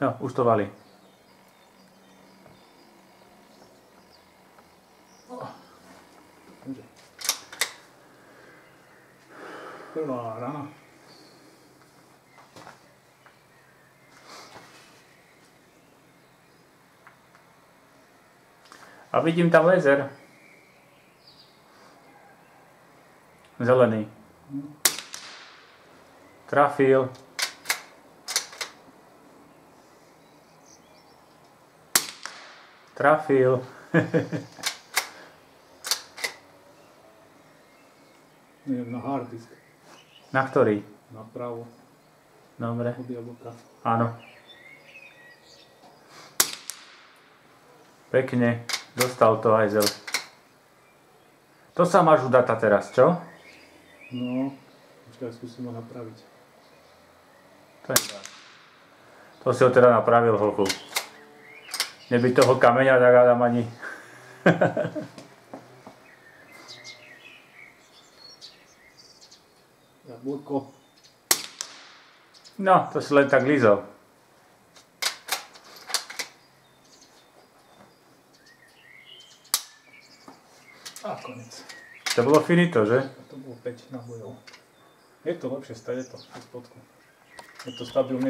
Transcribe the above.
No, už to valí. Prvá rana. A vidím tam laser. Zelený. Trafil. Trafil. Neviem, na hard disk. Na ktorý? Napravo. Dobre. Od jablka. Áno. Pekne. Dostal to hajzel. To sa máš udať teraz, čo? No, počkaj, skúsim ho napraviť. To si ho teda napravil, holku. Neby toho kameňa, tak Adam ani. Jablko. No, to si len tak lízol. A konec. To bolo finito, že? To bolo 5 nábojov. Je to lepšie stať, je to spodku. Je to stabilnejšie.